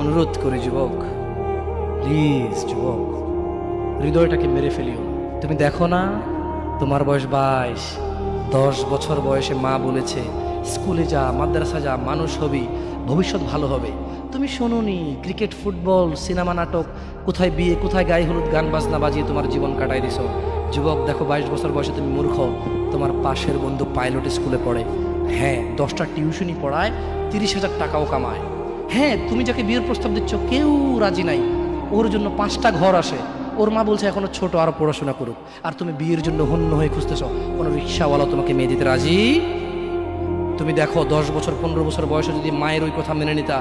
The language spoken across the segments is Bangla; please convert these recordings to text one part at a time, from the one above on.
অনুরোধ করি যুবক, প্লিজ যুবক, হৃদয়টাকে মেরে ফেলিও না। তুমি দেখো না, তোমার বয়স 22, 10 বছর বয়সে মা বলেছে স্কুলে যা, মাদ্রাসা যা, মানুষ হবি, ভবিষ্যৎ ভালো হবে। তুমি শোনোনি ক্রিকেট, ফুটবল, সিনেমা, নাটক, কোথায় বিয়ে, কোথায় গায়ে হলুদ, গান বাজনা বাজিয়ে তোমার জীবন কাটাই দিছো। যুবক দেখো, 22 বছর বয়সে তুমি মূর্খ। তোমার পাশের বন্ধু পাইলট স্কুলে পড়ে, হ্যাঁ 10টা টিউশনি পড়ায়, 30,000 টাকাও কামায়। হ্যাঁ, তুমি যাকে বিয়ের প্রস্তাব দিচ্ছ কেউ রাজি নাই, ওর জন্য 5টা ঘর আসে। ওর মা বলছে এখনো ছোট, আরো পড়াশোনা করুক, আর তুমি বিয়ের জন্য হন্য হয়ে খুঁজতেছ। কোনো রিক্সাওয়ালা তোমাকে মেয়ে দিতে রাজি? তুমি দেখো 10 বছর 15 বছর বয়সে যদি মায়ের ওই কথা মেনে নিতা,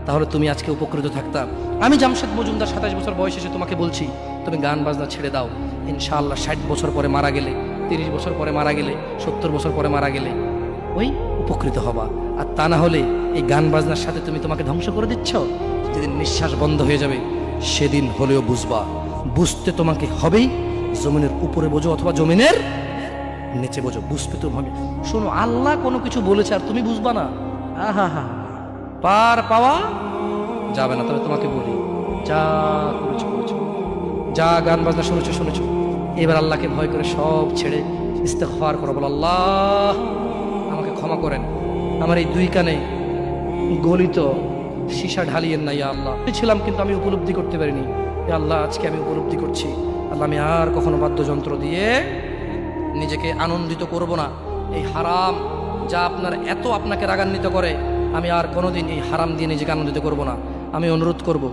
তাহলে তুমি আজকে উপকৃত থাকতা। আমি জামশেদ মজুমদার 27 বছর বয়সে এসে তোমাকে বলছি তুমি গান বাজনা ছেড়ে দাও। ইনশাআল্লাহ 60 বছর পরে মারা গেলে, 30 বছর পরে মারা গেলে, 70 বছর পরে মারা গেলে ওই উপকৃত হবা। আর তা না হলে এই গান বাজনার সাথে তুমি তোমাকে ধ্বংস করে দিচ্ছ। যেদিন নিঃশ্বাস বন্ধ হয়ে যাবে সেদিন হলেও বুঝবা। বুঝতে তোমাকে হবেই, জমিনের উপরে বোঝো অথবা জমিনের নিচে বোঝো, বুঝতে তোমাকে। শোনো, আল্লাহ কোনো কিছু বলেছে আর তুমি বুঝবা না, আহা হা, পার পাওয়া যাবে না। তবে তোমাকে বলি, যা করেছো করেছো, যা গান বাজনা শুনেছো শুনেছো, এবার আল্লাহকে ভয় করে সব ছেড়ে ইস্তেগফার করো। বলো, আল্লাহ আমাকে ক্ষমা করেন, আমার এই 2 কানে গলিত সীসা ঢালিয়েন না ইয়া আল্লাহ। ছিলাম কিন্তু আমি উপলব্ধি করতে পারিনি, ইয়া আল্লাহ আজকে আমি উপলব্ধি করছি। আল্লাহ আমি আর কখনো বাদ্যযন্ত্র দিয়ে নিজেকে আনন্দিত করব না। এই হারাম যা আপনাকে রাগান্বিত করে, আমি আর কোনোদিন এই হারাম দিয়ে নিজেকে আনন্দিত করব না। আমি অনুরোধ করব,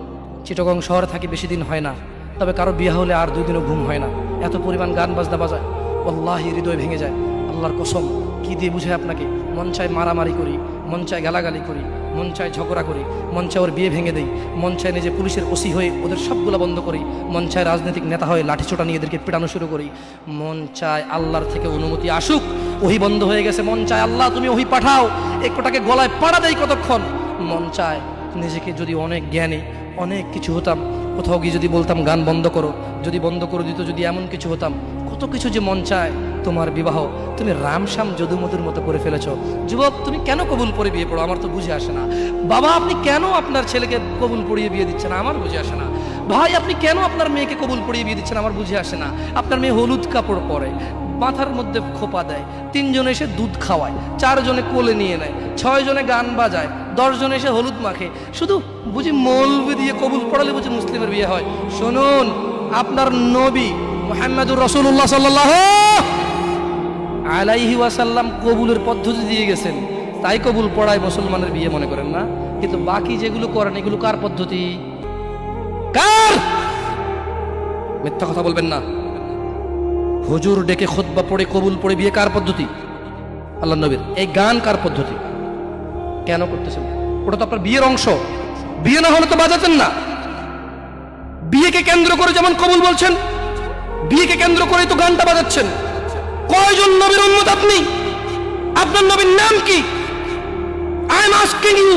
চিটাগং শহরে থাকি, বেশি দিন হয় না, তবে কারো বিয়ে হলে আর 2 দিনও ঘুম হয় না, এত পরিমাণ গান বাজনা বাজায়, আল্লাহি হৃদয় ভেঙে যায়। আল্লাহর কসম, কি দিয়ে বুঝায় আপনাকে? মন চায় মারামারি করি, মন চায় গালাগালি করি, মন চায় ঝগড়া করি, মন চায় ওর বিয়ে ভেঙে দেই, মন চায় নিজে পুলিশের ওসি হয়ে ওদের সবগুলো বন্ধ করি, মন চায় রাজনৈতিক নেতা হয়ে লাঠিছোটা নিয়ে এদেরকে পেটানো শুরু করি, মন চায় আল্লাহর থেকে অনুমতি আসুক, ওহি বন্ধ হয়ে গেছে, মন চায় আল্লাহ তুমি ওহি পাঠাও, একটাকে গলায় পাড়া দেয় কতক্ষণ। মন চায় নিজেকে যদি অনেক জ্ঞানী, অনেক কিছু হতাম, কোথাও গিয়ে যদি বলতাম গান বন্ধ করো, যদি বন্ধ করে দিত, যদি এমন কিছু হতাম, কত কিছু যে মন চায়। তোমার বিবাহ তুমি রামশ্যাম যদুমধুর মতো করে ফেলেছ। যুবক, তুমি কেন কবুল পড়ে বিয়ে পড়ো? আমার তো বুঝে আসে না। বাবা, আপনি কেন আপনার ছেলেকে কবুল পড়িয়ে বিয়ে দিচ্ছেন? আমার বুঝে আসে না। ভাই, আপনি কেন আপনার মেয়েকে কবুল পড়িয়ে বিয়ে দিচ্ছেন? আমার বুঝে আসে না। আপনার মেয়ে হলুদ কাপড় পরে, মাথার মধ্যে খোপা দেয়, 3 জনে এসে দুধ খাওয়ায়, 4 জনে কোলে নিয়ে নেয়, 6 জনে গান বাজায়, 10 জনে এসে হলুদ মাখে, শুধু বুঝি মৌলবি দিয়ে কবুল পড়ালে বুঝি মুসলিমের বিয়ে হয়? শুনুন, আপনার নবী মুহাম্মদুর রাসূলুল্লাহ সাল্লাল্লাহু আলাইহি ওয়াসাল্লাম কবুলের পদ্ধতি দিয়ে গেছেন, তাই কবুল পড়ায় মুসলমানের বিয়ে মনে করেন না। কিন্তু বাকি যেগুলো করেন এগুলো কার পদ্ধতি? কার? মিথ্যা কথা বলবেন না। হুজুর ডেকে খুতবা পড়ে কবুল পড়ে বিয়ে কার পদ্ধতি? আল্লাহর নবীর। এই গান কার পদ্ধতি? কেন করতেছেন? ওটা তো আপনার বিয়ের অংশ, বিয়ে না হলে তো বাজাতেন না। বিয়েকে কেন্দ্র করে যেমন কবুল বলছেন, বিয়েকে কেন্দ্র করেই তো গানটা বাজাচ্ছেন। কয়জন নবীর উম্মত আপনি? আপনার নবীর নাম কি? আই এম আস্কিং ইউ,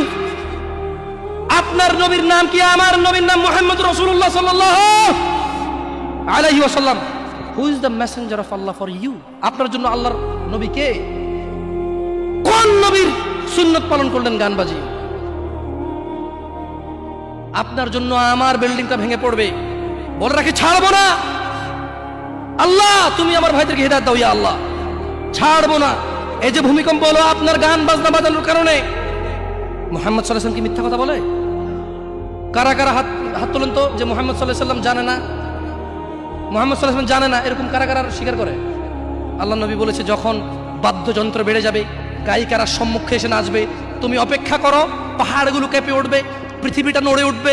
আপনার নবীর নাম কি? আমার নবীর নাম মুহাম্মদ রাসূলুল্লাহ সাল্লাল্লাহু আলাইহি ওয়াসাল্লাম। Who is the messenger of Allah for you? আপনার জন্য আল্লাহর নবী কে? কোন নবীর সুন্নত পালন করলেন গান বাজিয়ে? আপনার জন্য আমার বিল্ডিংটা ভেঙে পড়বে, বলে রাখি ছাড়বো না। আল্লাহ তুমি আমার ভাইদেরকে হেদায়েত দাও ইয়া আল্লাহ, ছাড়বো না। এই যে ভূমিকম্প হলো আপনার গান বাজনা বাজানোর কারণে। মুহাম্মদ সাল্লাল্লাহু আলাইহি ওয়াসাল্লাম কি মিথ্যা কথা বলে? কারা কারা হাত তোলেন তো যে মুহাম্মদ সাল্লাল্লাহু আলাইহি ওয়াসাল্লাম জানে না, মুহাম্মদ সাল্লাল্লাহু আলাইহি ওয়াসাল্লাম জানে না, এরকম কারা কারা স্বীকার করে? আল্লাহ নবী বলেছে, যখন বাদ্যযন্ত্র বেড়ে যাবে, গায়িকারা সম্মুখে এসে নাচবে, তুমি অপেক্ষা করো, পাহাড়গুলো কেঁপে উঠবে, পৃথিবীটা নড়ে উঠবে।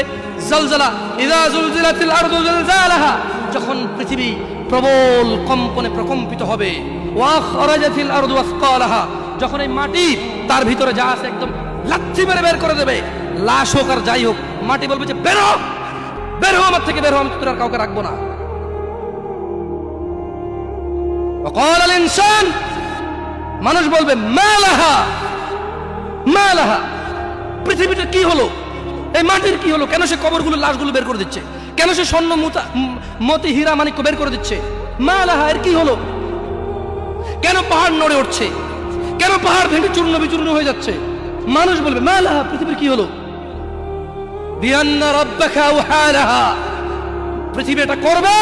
জালজালা ইযা জুলজিলাতিল আরদু জিলজালাহা, যখন পৃথিবী প্রবল কম্পনে প্রকম্পিত হবে। ওয়া খরাজাতিল আরদু আসকালাহা, যখন এই মাটি তার ভিতরে যা আছে একদম লাথি মেরে বের করে দেবে, লাশ হোক আর যাই হোক, মাটি বলবে যে বের হও, বের হও আমার থেকে, বের হও, আমি তোর আর কাউকে রাখবো না। ওয়া ক্বালাল ইনসান, মানুষ বলবে মা লাহা মা লাহা, পৃথিবীটা কি হলো, এই মাটির কি হলো? কেন সে কবরগুলো লাশগুলো বের করে দিচ্ছে? কেন সে স্বর্ণ মতি হীরা মানিক্য বের করে দিচ্ছে? মা লাহা, এর কি হলো? কেন পাহাড় নড়ে উঠছে? কেন পাহাড় ভেঙে চূর্ণ বিচূর্ণ হয়ে যাচ্ছে? মানুষ বলবে মা লাহা, পৃথিবীর কি হলো? বিআন্না রাব্বাকা আওহা লাহা, পৃথিবী এটা করবে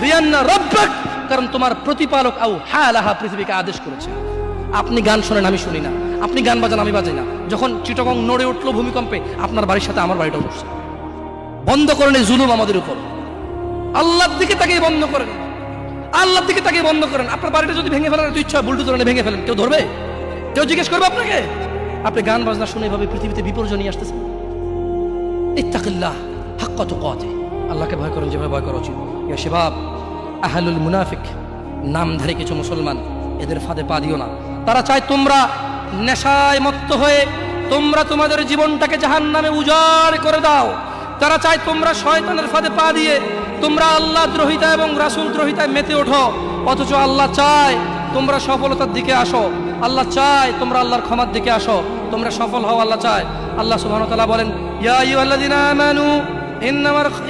বিআন্না রাব্বাক, কারণ তোমার প্রতিপালক আওহা লাহা পৃথিবীকে আদেশ করেছে। আপনি গান শোনেন, আমি শুনি না, আপনি গান বাজান, আমি বাজাই না। যখন চিটাগং নড়ে উঠলো ভূমিকম্পে, আপনার বাড়ির সাথে আমার বাড়িটাও উঠছে। বন্ধ করেন এই জুলুম আমাদের উপর। আল্লাহর দিকে তাকিয়ে বন্ধ করেন, আল্লাহর দিকে তাকিয়ে বন্ধ করেন। আপনার বাড়িটা যদি ভেঙে ফেলেন, তো ইচ্ছা বুলডোজার এনে ভেঙে ফেলেন, কেউ ধরবে? কেউ জিজ্ঞেস করবে আপনাকে? আপনি গান বাজনা শুনে এভাবে পৃথিবীতে বিপর্যয় নিয়ে আসতেছেন। ইত্তাকিল্লাহ হাক্কা তুকাতিহ, আল্লাহকে ভয় করেন যেভাবে ভয় করা উচিত। ইয়া শাবাব, আহলুল মুনাফিক, নামধারী কিছু মুসলমান, এদের ফাঁদে পা দিও না। তারা চায় তোমরা নেশায় মত্ত হয়ে তোমরা তোমাদের জীবনটাকে জাহান্নামে উজাড় করে দাও। তারা চায় তোমরা শয়তানের ফাঁদে পা দিয়ে তোমরা আল্লাহ দ্রোহিতা এবং রাসূল দ্রোহিতায় মেতে ওঠো। অথচ আল্লাহ চায় তোমরা সফলতার দিকে আসো, আল্লাহ চায় তোমরা আল্লাহর ক্ষমার দিকে আসো, তোমরা সফল হও, আল্লাহ চায়। আল্লাহ সুবহানাহু ওয়া তাআলা বলেন, ইয়া আইয়ুহাল্লাযীনা আমানু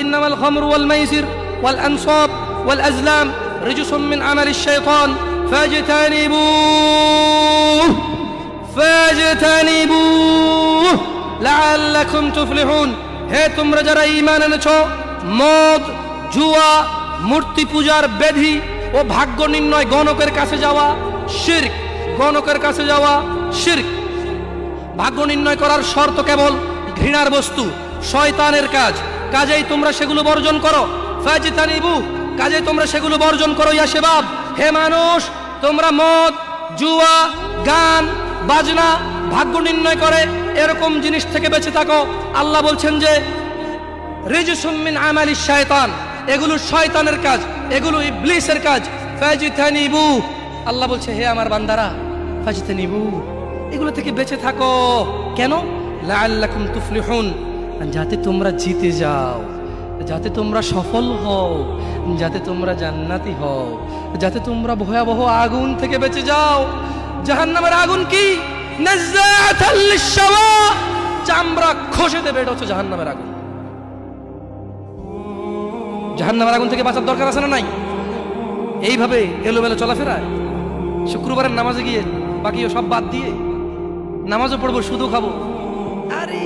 ইন্নামাল খামরু ওয়াল মাইসির ওয়াল আনসাব ওয়াল আজলাম রিজসুম মিন আমালিশ শাইতান ফাজতানিবুহ লাআল্লাকুম তুফলিহুন। হে তোমরা যারা ঈমান এনেছো, মদ, জুয়া, মূর্তি পূজার বেধি ও ভাগ্য নির্ণয় গণকের কাছে যাওয়া শিরক, গণকের কাছে যাওয়া শিরক। ভাগ্য নির্ণয় করার শর্ত কেবল ঘৃণার বস্তু, শয়তানের কাজ, কাজেই তোমরা সেগুলো বর্জন করো। ফাজতানিবু, কাজেই তোমরা সেগুলো বর্জন করো। ইয়া শাবাব, হে মানুষ, তোমরা মদ, জুয়া, গান বাজনা, ভাগ্য নির্ণয় করে এরকম জিনিস থেকে বেঁচে থাকো। আল্লাহ বলছেন যে রিজসুম মিন আমালিশ শায়তান, এগুলো শয়তানের কাজ, এগুলো ইবলিসের কাজ। ফাজতানিবু, আল্লাহ বলছে হে আমার বান্দারা, ফাজতানিবু, এগুলো থেকে বেঁচে থাকো। কেন? লাআল্লাকুম তুফলিহুন, যাতে তোমরা জিতে যাও, যাতে তোমরা সফল হও, যাতে তোমরা জান্নাতি হও, যাতে তোমরা ভয়াবহ আগুন থেকে বেঁচে যাও। জাহান্নামের আগুন কি? নাযাআতাল লিশ-শাওয়া, চামড়া খসে দেবে, এটা হচ্ছে জাহান্নামের আগুন। জাহান্নামের আগুন থেকে বাঁচার দরকার আছে না নাই? এইভাবে এলোমেলো চলাফেরায়, শুক্রবারের নামাজে গিয়ে বাকিও সব বাদ দিয়ে নামাজও পড়বো, শুধু খাবো। আরে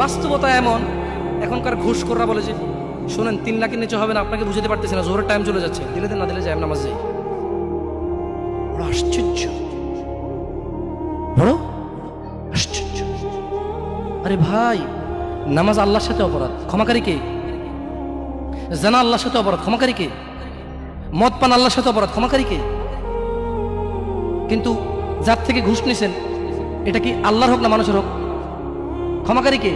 বাস্তবতা এমন, এখনকার ঘুষখোররা বলে যে শোনেন 3 লাখের নিচে হবে না, আপনাকে বুঝতে পারতেছি না, জোরের টাইম চলে যাচ্ছে, দিলে দেন, না দিলে যায় নামাজ যাই। বড় আশ্চর্য, বড় আশ্চর্য। আরে ভাই, নামাজ আল্লাহর সাথে অপরাধ, ক্ষমাকারী কে? জানা আল্লাহর সাথে অপরাধ, ক্ষমাকারী কে? মদ পান আল্লাহর সাথে অপরাধ, ক্ষমাকারী কে? কিন্তু যার থেকে ঘুষ নিছেন, এটা কি আল্লাহর হোক না মানুষের হোক? ক্ষমাকারী কে?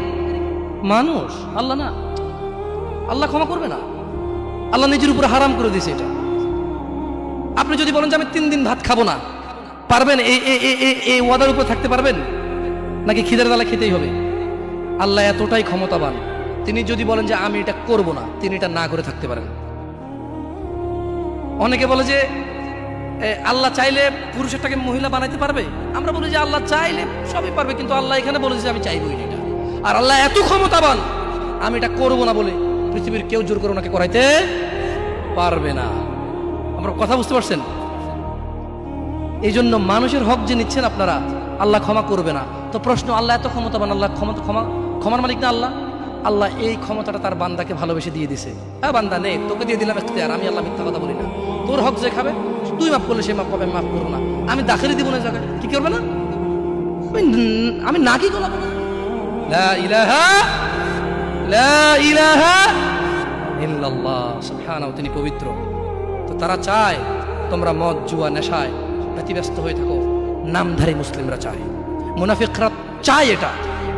মানুষ, আল্লাহ না। আল্লাহ ক্ষমা করবে না, আল্লাহ নিজের উপরে হারাম করে দিয়েছে এটা। আপনি যদি বলেন যে আমি 3 দিন ভাত খাবো না, পারবেন? এই ওয়াদার উপর থাকতে পারবেন? নাকি খিদের জ্বালা খেতেই হবে? আল্লাহ এতটাই ক্ষমতাবান, তিনি যদি বলেন যে আমি এটা করব না, তিনি এটা না করে থাকতে পারেন। অনেকে বলে যে আল্লাহ চাইলে পুরুষেরটাকে মহিলা বানাইতে পারবে। আমরা বলি যে আল্লাহ চাইলে সবই পারবে, কিন্তু আল্লাহ এখানে বলে যে আমি চাইবই না এটা। আর আল্লাহ এত ক্ষমতাবান, আমি এটা করব না বলে পৃথিবীর কেউ জোর করে ওনাকে করাইতে পারবে না। আমরা কথা বুঝতে পারছেন? এই জন্য মানুষের হক যে নিচ্ছেন আপনারা, আল্লাহ ক্ষমা করবে না। তো প্রশ্ন, আল্লাহ এত ক্ষমতাবান, আল্লাহ ক্ষমার মালিক না আল্লাহ? আল্লাহ এই ক্ষমতাটা তার বান্দাকে ভালোবেসে দিয়ে দিছে। হ্যাঁ বান্দা নে, তোকে দিয়ে দিলাম এখতিয়ার, আমি আল্লাহ মিথ্যা কথা বলি না। তোর হক যে খাবে, তুই মাফ করলে সে মাফ পাবে, মাফ করবো না। আমি দাখিলে দিব না জায়গায়, কি করবে না? আমি না কি গলাবো না। লা ইলাহা ইল্লাল্লাহ, সুবহানাহু, তিনি পবিত্র। তো তারা চায় তোমরা মদ, জুয়া, নেশায় ব্যতিব্যস্ত হয়ে থাকো। নামধারী মুসলিমরা চায়, মুনাফিকরা চায় এটা।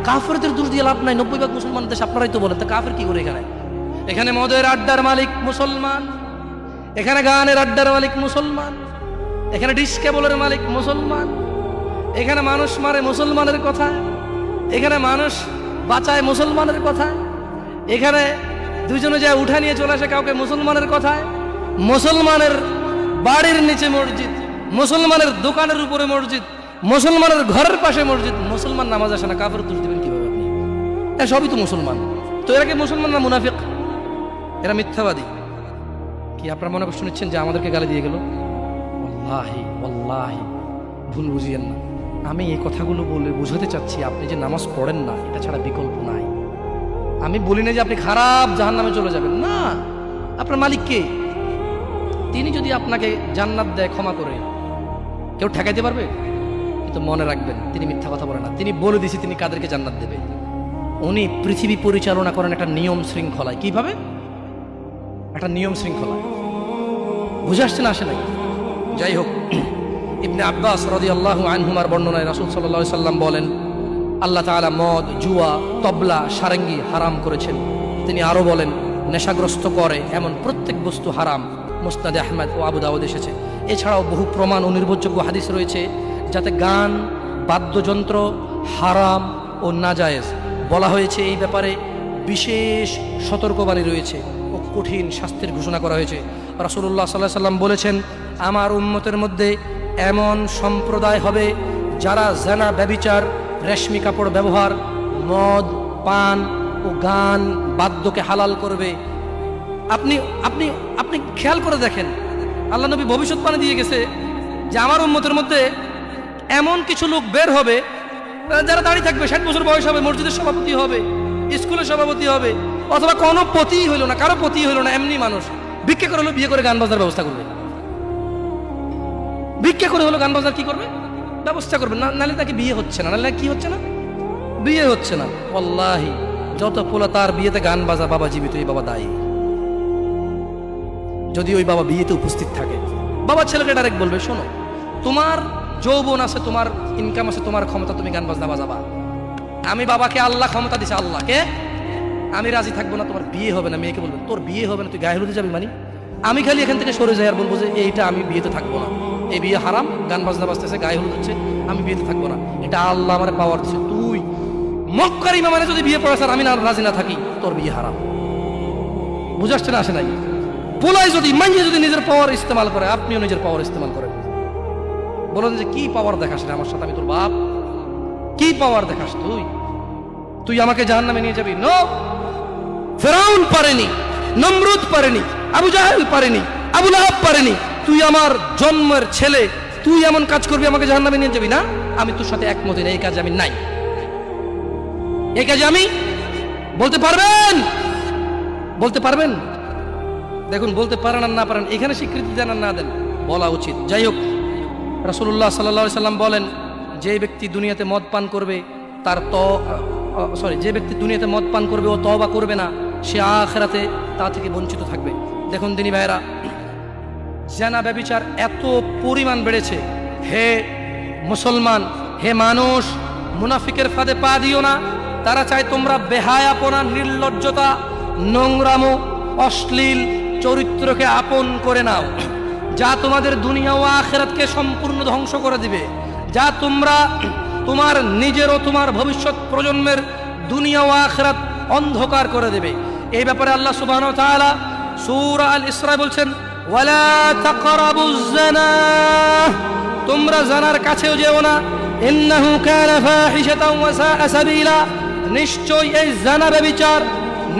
কাফেরদের দোষ দিয়ে লাভ নাই, 90% মুসলমানদের দেশ, আপনারাই তো বলেন। তা কাফের কি করে এখানে? এখানে মদের আড্ডার মালিক মুসলমান, এখানে গানের আড্ডার মালিক মুসলমান, এখানে ডিসকেবলের মালিক মুসলমান, এখানে মানুষ মারে মুসলমানের কথা, এখানে মানুষ বাঁচায় মুসলমানের কথা, এখানে দুজনে যায় উঠা নিয়ে চলে আসে কাউকে মুসলমানের কথায়। মুসলমানের বাড়ির নিচে মসজিদ, মুসলমানের দোকানের উপরে মসজিদ, মুসলমানের ঘরের পাশে মসজিদ, মুসলমান নামাজ আসে না, কাফের দোষ দিবেন কিভাবে আপনি? সবই তো মুসলমান। তো এরা কি মুসলমান না মুনাফিক? এরা মিথ্যাবাদী। কি আপনারা মনে কষ্ট নিচ্ছেন যে আমাদেরকে গালি দিয়ে গেল? ওয়াল্লাহি ওয়াল্লাহি ভুল বুঝিয়েন না। আমি এই কথাগুলো বলে বুঝাতে চাচ্ছি, আপনি যে নামাজ পড়েন না, এটা ছাড়া বিকল্প নাই। আমি বলি না যে আপনি খারাপ জাহান্নামে চলে যাবেন, না। আপনার মালিক কে? তিনি যদি আপনাকে জান্নাত দেয় ক্ষমা করে, কেউ ঠেকাইতে পারবে? কিন্তু মনে রাখবেন, তিনি মিথ্যা কথা বলেন না। তিনি বলে দিয়েছে তিনি কাদেরকে জান্নাত দেবে। উনি পৃথিবী পরিচালনা করেন একটা নিয়ম শৃঙ্খলায়। কিভাবে? একটা নিয়ম শৃঙ্খলায়। বুঝে আসছে না, আসে নাই? যাই হোক, ইবনে আব্বাস রাদিয়াল্লাহু আনহুমার বর্ণনায় রাসূল সাল্লাল্লাহু আলাইহি সাল্লাম বলেন, আল্লাহ তাআলা মদ, জুয়া, তবলা, সারেঙ্গি হারাম করেছেন। তিনি আরো বলেন, নেশাগ্রস্ত করে এমন প্রত্যেক বস্তু হারাম। মুসনাদে আহমদ ও আবু দাউদ এসেছে। এছাড়াও বহু প্রমাণ ও নির্ভরযোগ্য হাদিস রয়েছে যাতে গান, বাদ্যযন্ত্র হারাম ও নাজায়েজ। বলা হয়েছে এই ব্যাপারে বিশেষ সতর্কবাণী রয়েছে ও কঠিন শাস্তির ঘোষণা করা হয়েছে। রাসূলুল্লাহ সাল্লাল্লাহু আলাইহি সাল্লাম বলেছেন, আমার উম্মতের মধ্যে এমন সম্প্রদায় হবে যারা জেনা, ব্যভিচার, রেশমি কাপড় ব্যবহার, মদ, পান ও গান, বাদ্যকে হালাল করবে। আপনি আপনি আপনি খেয়াল করে দেখেন, আল্লাহ নবী ভবিষ্যৎবাণী দিয়ে গেছে যে আমার উম্মতের মধ্যে এমন কিছু লোক বের হবে যারা দাঁড়িয়ে থাকবে, 60 বছর বয়স হবে, মসজিদের সভাপতি হবে, স্কুলের সভাপতি হবে, অথবা কোনো পতি হইল না, কারো পতি হইল না, এমনি মানুষ ভিক্ষা করে হলো বিয়ে করে গান বাজার ব্যবস্থা করবে। ভিক্ষা করে হলো গান বাজার কি করবে? ব্যবস্থা করবে। নালে তাকে বিয়ে হচ্ছে না, নালে কি হচ্ছে না? বিয়ে হচ্ছে না। ওয়াল্লাহি যত পোলা তার বিয়েতে গান বাজা, বাবা জীবিত, এই বাবা দায়ী। যদি ওই বাবা বিয়েতে উপস্থিত থাকে, বাবা ছেলেকে ডাইরেক্ট বলবে, শোনো, তোমার যৌবন আছে, তোমার ইনকাম আছে, তোমার ক্ষমতা, তুমি গান বাজনা বাজাবা। আমি বাবাকে আল্লাহ ক্ষমতা দিছে, আল্লাহকে আমি রাজি থাকবো না, তোমার বিয়ে হবে না। মেয়েকে বলবেন, তোর বিয়ে হবে না, তুই গায়ে হলুদে যাবি? মানে আমি খালি এখান থেকে সরে যাই আর বলবো যে এইটা আমি বিয়েতে থাকবো না, এই বিয়ে হারাম, গান বাজনা বাজতেছে, গায়ে হলুদ হচ্ছে, আমি বিয়েতে থাকবো না, এটা আল্লাহ আমার পাওয়ার দিচ্ছে। তুই মক্কার ইমামে যদি বিয়ে পড়াস আর আমি না রাজি না থাকি, তোর বিয়ে হারাম। বুঝে আসছে না, আসে নাই? পোলাই যদি মাইয়ে যদি নিজের পাওয়ার ইস্তেমাল করে, আপনিও নিজের পাওয়ার ইস্তেমাল করেন। বলেন যে কি পাওয়ার দেখাস রে আমার সাথে, আমি তোর বাপ, কি পাওয়ার দেখাস তুই? তুই আমাকে জাহান্নামে নিয়ে যাবি? নো, ফেরাউন পারেনি, নমরুদ পারেনি, আবু জাহেল পারেনি, আবু লাহাব পারেনি। তুই আমার জন্মের ছেলে, তুই এমন কাজ করবি আমাকে জাহান্নামে নিয়ে যাবি? না, আমি তোর সাথে একমত না, এই কাজে আমি নাই, এই কাজে আমি। বলতে পারবেন? বলতে পারবেন? দেখুন, বলতে পারেন আর না পারেন, এখানে স্বীকৃতি দেন আর না দেন, বলা উচিত। যাই হোক, রাসূলুল্লাহ সাল্লাল্লাহু আলাইহি সাল্লাম বলেন, যে ব্যক্তি দুনিয়াতে মদ পান করবে যে ব্যক্তি দুনিয়াতে মদ পান করবে ও তওবা করবে না, সে আখিরাতে তা থেকে বঞ্চিত থাকবে। দেখুন দিনী ভাইরা, জিনা, ব্যভিচার এত পরিমাণ বেড়েছে। হে মুসলমান, হে মানুষ, মুনাফিকের ফাঁদে পা দিও না। তারা চায় তোমরা বেহায়াপনা, নির্লজ্জতা, নোংরামো, অশ্লীল চরিত্রকে আপন করে নাও, যা তোমাদের দুনিয়া ও আখিরাতকে সম্পূর্ণ ধ্বংস করে দিবে, যা তোমরা তোমার নিজের ও তোমার ভবিষ্যৎ প্রজন্মের দুনিয়া ও আখিরাত অন্ধকার করে দেবে। এই ব্যাপারে আল্লাহ সুবহানাহু ওয়া তাআলা সূরা আল ইসরা বলছেন, ওয়ালা তাকরাবুজ জিনা, তোমরা জিনার কাছেও যেও না, ইন্নাহু কানা ফাহিশাতাও ওয়া সাআ সাবিলা, নিশ্চয়ই এই জিনা ব্যভিচার,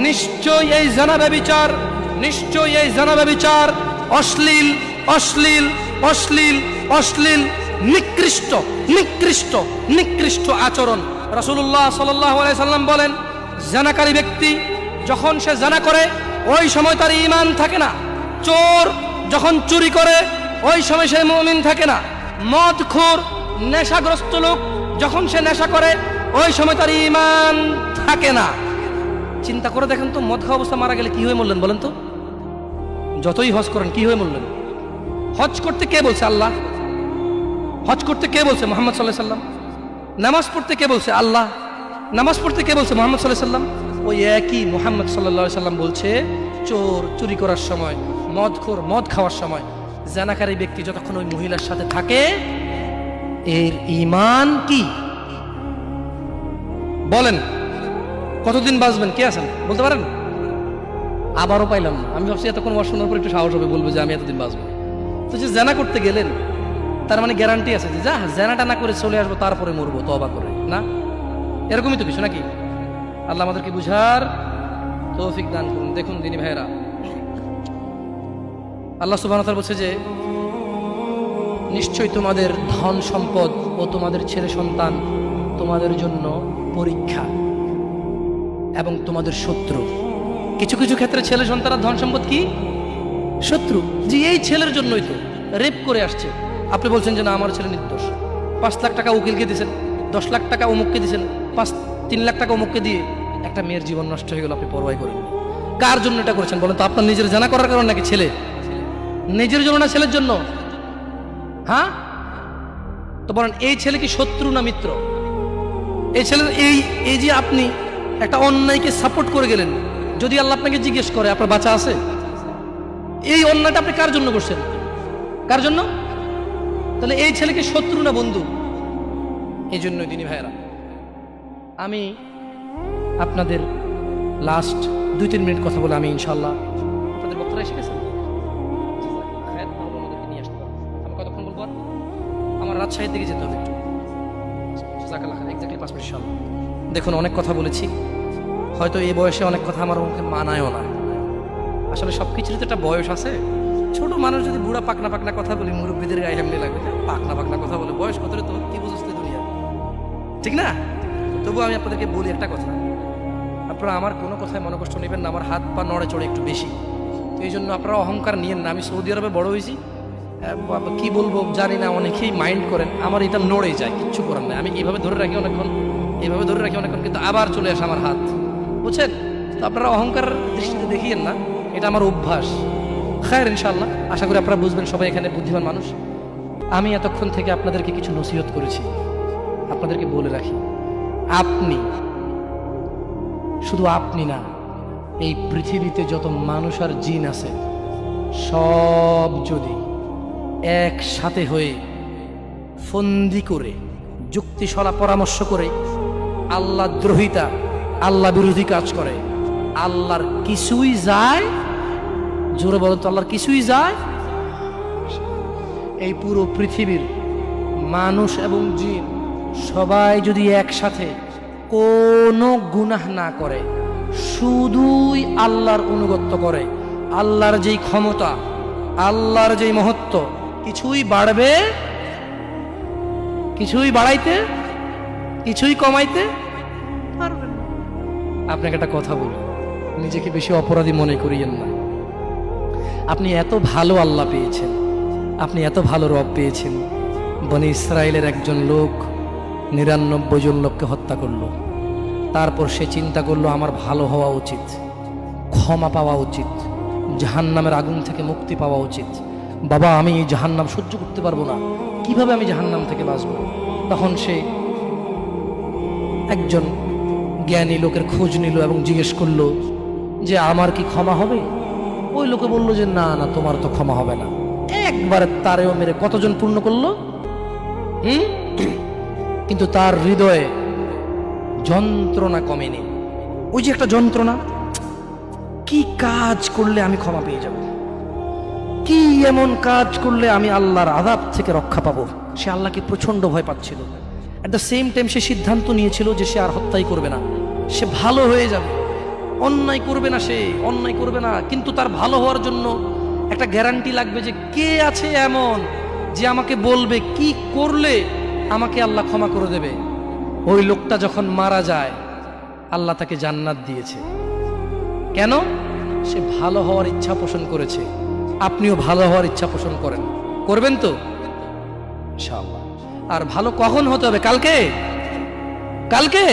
নিশ্চয়ই এই জিনা ব্যভিচার, নিশ্চয়ই এই জিনা ব্যভিচার অশ্লীল, অশ্লীল, অশ্লীল, অশ্লীল, নিকৃষ্ট, নিকৃষ্ট, নিকৃষ্ট আচরণ। রাসূলুল্লাহ সাল্লাল্লাহু আলাইহি সাল্লাম বলেন, জিনাকারী ব্যক্তি যখন সে জিনা করে ওই সময় তার ঈমান থাকে না। চোর যখন চুরি করে ওই সময় সে মুমিন থাকে না। মদখোর, নেশাগ্রস্ত লোক যখন সে নেশা করে ওই সময় তার ঈমান থাকে না। চিন্তা করে দেখেন তো, মদ খাওয়া অবস্থা মারা গেলে কি হয়ে মরলেন বলেন তো? যতই হজ করেন, কি হয়ে মরলেন? হজ করতে কে বলছে? আল্লাহ। হজ করতে কে বলছে? মুহাম্মদ সাল্লাল্লাহু আলাইহি সাল্লাম। নামাজ পড়তে কে বলছে? আল্লাহ। নামাজ পড়তে কে বলছে? মুহাম্মদ সাল্লাল্লাহু আলাইহি সাল্লাম। ওই একই মুহাম্মদ সাল্লাল্লাহু আলাইহি সাল্লাম বলছে, চোর চুরি করার সময়, মদখোর মদ খাওয়ার সময়, জিনাকারী ব্যক্তি যতক্ষণ ওই মহিলার সাথে থাকে, এর ঈমান কি? বলেন, কতদিন বাঁচবেন? কে আছেন বলতে পারেন? আবারও পাইলাম না। আমি ভাবছি এতক্ষণ ওয়াজ শোনার পর একটু সাহস হবে, বলবো যে আমি এতদিন বাঁচবো। তো যে জিনা করতে গেলেন, তার মানে গ্যারান্টি আছে যে যা জিনাটা না করে চলে আসবো, তারপরে মরবো তওবা করে? না, এরকমই তো কিছু নাকি? আল্লাহ আমাদেরকে বুঝার তৌফিক দান করুন। দেখুন দিনী ভাইরা, আল্লাহ সুবহানাহু ওয়া তাআলা বলছে যে নিশ্চয়ই তোমাদের ধন সম্পদ ও তোমাদের ছেলে সন্তান তোমাদের জন্য পরীক্ষা। এবং তোমাদের শত্রু। কিছু কিছু ক্ষেত্রে ছেলে সন্তানের ধন সম্পদ কি শত্রু। যে এই ছেলের জন্যই তো রেপ করে আসছে, আপনি বলছেন যে না আমার ছেলে নির্দোষ। 5 লাখ টাকা উকিলকে দিয়েছেন, 10 লাখ টাকা অমুককে দিয়েছেন, 3 লাখ টাকা অমুককে দিয়ে একটা মেয়ের জীবন নষ্ট হয়ে গেল, আপনি পরোয়াই করেন। কার জন্য এটা করেছেন বলেন তো? আপনার নিজের জানা করার কারণ নাকি ছেলে? নিজের জন্য না ছেলের জন্য? হ্যাঁ, তো বলেন এই ছেলে কি শত্রু না মিত্র? এই ছেলের এই যে আপনি একটা অন্যায়কে সাপোর্ট করে গেলেন, যদি আল্লাহ আপনাকে জিজ্ঞেস করে আপনার বাচ্চা আছে, এই অন্যায়টা আপনি কার জন্য করছেন? কার জন্য? তাহলে এই ছেলেকে শত্রু না বন্ধু? এই জন্যই দিনী ভাইয়েরা, আমি আপনাদের লাস্ট 2-3 মিনিট কথা বলে আমি ইনশাল্লাহ, আপনাদের বক্তারা এসে গেছেন, নিয়ে আসতে পারবো। আমি কতক্ষণ বলবো? আমার রাজশাহীর দিকে যেতে হবে একটু, এক্স্যাক্টলি 5 মিনিট ইনশাল্লাহ। দেখুন অনেক কথা বলেছি, হয়তো এই বয়সে অনেক কথা আমার মুখে মানায়ও না। আসলে সব কিছুরই তো একটা বয়স আছে। ছোট মানুষ যদি বুড়া পাকনা পাকনা কথা বলি, মুরব্বীদের গায়ে এমনি লাগবে, পাকনা পাকনা কথা বলে বয়স কত রে তো, কি বুঝতে দুনিয়া, ঠিক না? তবু আমি আপনাদেরকে বলি একটা কথা, আপনারা আমার কোনো কথায় মনে কষ্ট নেবেন না। আমার হাত পা নড়ে চড়ে একটু বেশি, তো এই জন্য আপনারা অহংকার নিয়েন না। আমি সৌদি আরবে বড় হয়েছি, কি বলবো জানি না, অনেকেই মাইন্ড করেন, আমার এটা নড়ে যায়, কিচ্ছু করার নাই। আমি এইভাবে ধরে রাখি অনেকক্ষণ, এইভাবে ধরে রাখি অনেকক্ষণ, কিন্তু আবার চলে আসে আমার হাত, বুঝছেন? তো আপনারা অহংকার দৃষ্টিতে দেখিয়েন না, এটা আমার অভ্যাস। খায়ের ইনশাআল্লাহ, আশা করি আপনারা বুঝবেন, সবাই এখানে বুদ্ধিমান মানুষ। আমি এতক্ষণ থেকে আপনাদেরকে কিছু নসিহত করেছি, আপনাদেরকে বলে রাখি, আপনি, শুধু আপনি না, এই পৃথিবীতে যত মানুষ আর জিন আছে সব যদি একসাথে হয়ে ফন্দি করে যুক্তিশলা পরামর্শ করে আল্লাহ দ্রোহিতা, আল্লাহ বিরোধী কাজ করে, আল্লাহর কিছুই যায়? জোরে বলেন তো, আল্লাহর কিছুই যায়? এই পুরো পৃথিবীর মানুষ এবং জিন সবাই যদি একসাথে কোনো গুনাহ না করে, শুধুই আল্লাহর অনুগত্য করে, আল্লাহর যেই ক্ষমতা, আল্লাহর যেই মহত্ব, কিছুই বাড়বে, কিছুই বাড়াইতে, কিছুই কমাইতে পারবেন না। আপনাকে একটা কথা বলি, নিজেকে বেশি অপরাধী মনে করিয়েন না। আপনি এত ভালো আল্লাহ পেয়েছেন, আপনি এত ভালো রব পেয়েছেন। বনি ইসরায়েলের একজন লোক 99 জন লোককে হত্যা করলো, তারপর সে চিন্তা করলো আমার ভালো হওয়া উচিত, ক্ষমা পাওয়া উচিত, জাহান্নামের আগুন থেকে মুক্তি পাওয়া উচিত। বাবা আমি এই জাহান্নাম সহ্য করতে পারবো না, কিভাবে আমি জাহান্নাম থেকে বাঁচব? তখন সে একজন জ্ঞানী লোকের খোঁজ নিল এবং জিজ্ঞেস করলো যে আমার কি ক্ষমা হবে? ওই লোকে বলল যে না না, তোমার তো ক্ষমা হবে না। একবারে তারেও মেরে কতজন পূর্ণ করলো? কিন্তু তার হৃদয়ে যন্ত্রণা কমেনি। ওই যে একটা যন্ত্রণা, কি কাজ করলে আমি ক্ষমা পেয়ে যাব, কি এমন কাজ করলে আমি আল্লাহর আযাব থেকে রক্ষা পাবো। সে আল্লাহকে প্রচন্ড ভয় পাচ্ছিল। এট দ্য সেম টাইম সে সিদ্ধান্ত নিয়েছিল যে সে আর হত্যাই করবে না, সে ভালো হয়ে যাবে, অন্যায় করবে না, সে অন্যায় করবে না। কিন্তু তার ভালো হওয়ার জন্য একটা গ্যারান্টি লাগবে যে কে আছে এমন যে আমাকে বলবে কি করলে আমাকে আল্লাহ ক্ষমা করে দেবে। ওই লোকটা যখন মারা যায়, আল্লাহ তাকে জান্নাত দিয়েছে। কেন? সে ভালো হওয়ার ইচ্ছা পোষণ করেছে। আপনিও ভালো হওয়ার ইচ্ছা পোষণ করেন, করবেন তো ইনশাআল্লাহ। আর ভালো কখন হতে হবে? কালকে? কালকে?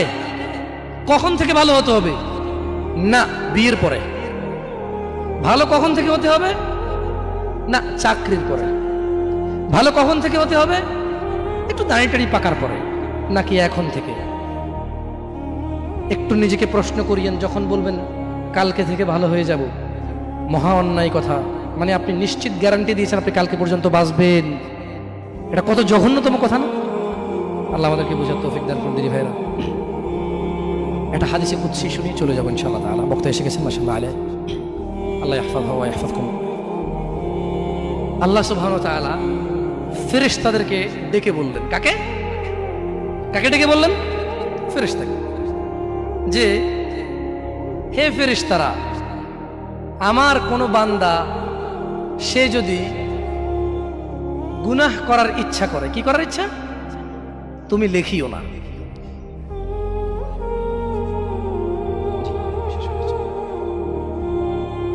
কখন থেকে ভালো হতে হবে? না, বিয়ের পরে। ভালো কখন থেকে হতে হবে? না, চাকরির পরে। ভালো কখন থেকে হতে হবে? একটু দাঁড়ি টাড়ি পাকার পরে, নাকি এখন থেকে? একটু নিজেকে প্রশ্ন করিয়েন, যখন বলবেন কালকে থেকে ভালো হয়ে যাব, মহা অন্যায় কথা। মানে আপনি নিশ্চিত গ্যারান্টি দিয়েছেন আপনি কালকে পর্যন্ত বাঁচবেন। এটা কত জঘন্যতম কথা না? আল্লাহ আমাদেরকে বোঝার তৌফিক দান করুন দিদি ভাইরা। একটা হাদিসে কুদসি শুনিয়ে চলে যাবো ইনশাআল্লাহ তাআলা। বক্তা এসে গেছেন মাশাআল্লাহ আলাইহি, আল্লাহ ইয়াহফাযহু ওয়া ইয়াহফাযকুম। আল্লাহ সুবহানাহু ওয়া তাআলা ফেরেশতাদেরকে ডেকে বললেন, কাকে কাকে ডেকে বললেন? ফেরেশতাকে, যে হে ফেরেশতারা, আমার কোনো বান্দা সে যদি গুনাহ করার ইচ্ছা করে, কি করার ইচ্ছা? তুমি লেখিও না।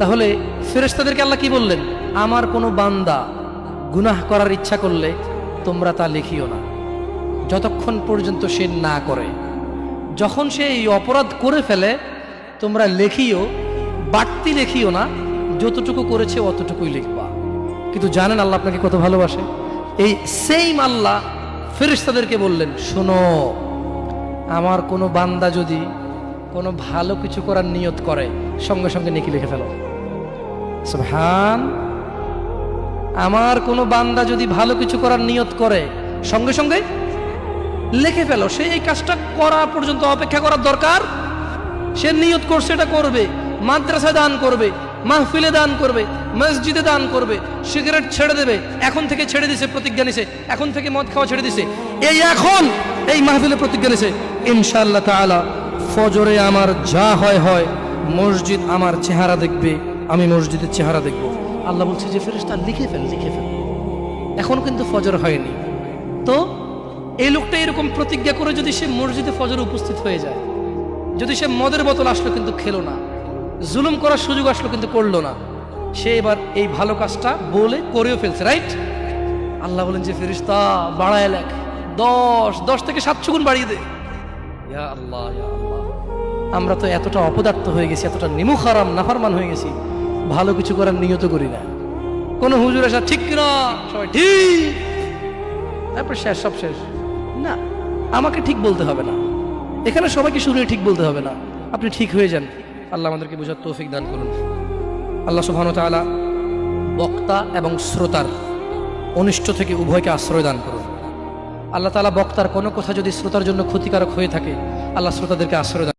তাহলে ফেরেশতাদেরকে আল্লাহ কি বললেন, আমার কোনো বান্দা গুনাহ করার ইচ্ছা করলে তোমরা তা লিখিও না যতক্ষণ পর্যন্ত সে না করে। যখন সে এই অপরাধ করে ফেলে তোমরা লেখিও, বাড়তি লেখিও না, যতটুকু করেছে অতটুকুই লিখবা। কিন্তু জানেন আল্লাহ আপনাকে কত ভালোবাসে। এই সেম আল্লাহ ফেরেশতাদেরকে বললেন, শোনো, আমার কোনো বান্দা যদি কোনো ভালো কিছু করার নিয়ত করে সঙ্গে সঙ্গে নেকি লিখে ফেলো। সুবহান। আমার কোনো বান্দা যদি ভালো কিছু করার নিয়ত করে সঙ্গে সঙ্গে লিখে ফেলো। সে এই কাজটা করা পর্যন্ত অপেক্ষা করার দরকার। সে নিয়ত করছে এটা করবে, মাদ্রাসায় দান করবে, মাহফিলে দান করবে, মসজিদে দান করবে, সিগারেট ছেড়ে দেবে, এখন থেকে ছেড়ে দিছে, প্রতিজ্ঞা নিছে, এখন থেকে মদ খাওয়া ছেড়ে দিছে, এখন এই মাহফিলে প্রতিজ্ঞা নিছে, ইনশাআল্লাহ তাআলা ফজরে আমার যা হয় হয়, মসজিদ আমার চেহারা দেখবে, আমি মসজিদের চেহারা দেখব। আল্লাহ বলছে যে ফেরেশতা লিখে ফেল, লিখে ফেল। এখন কিন্তু ফজর হয়নি, তো এই লোকটা এরকম প্রতিজ্ঞা করে যদি সে মসজিদে ফজরে উপস্থিত হয়ে যায়, যদি সে মদের বোতল আসলো কিন্তু খেলো না, জুলুম করার সুযোগ আসলো কিন্তু করলো না, সে এবার এই ভালো কাজটা বলে করেও ফেলছে, রাইট? আল্লাহ বলেন যে ফেরেশতা বাড়ায় লেখ, 10 থেকে 700 গুণ বাড়িয়ে দে। ইয়া আল্লাহ, ইয়া আল্লাহ, আমরা তো এতটা অপদার্থ হয়ে গেছি, এতটা নিমুখ হারাম নাফরমান হয়ে গেছি, ভালো কিছু করার নিয়ত করি না। কোন হুজুর আসা ঠিক কিনা, সবাই ঠিক, তারপর শেষ, সব শেষ। না, আমাকে ঠিক বলতে হবে না, এখানে সবাইকে শুনে ঠিক বলতে হবে না, আপনি ঠিক হয়ে যান। আল্লাহ আমাদেরকে বোঝার তৌফিক দান করুন। আল্লাহ সুবহানাহু ওয়া তাআলা বক্তা এবং শ্রোতার অনিষ্ট থেকে উভয়কে আশ্রয় দান করুন। আল্লাহ তাআলা বক্তার কোনো কথা যদি শ্রোতার জন্য ক্ষতিকারক হয়ে থাকে, আল্লাহ শ্রোতাদেরকে আশ্রয় দান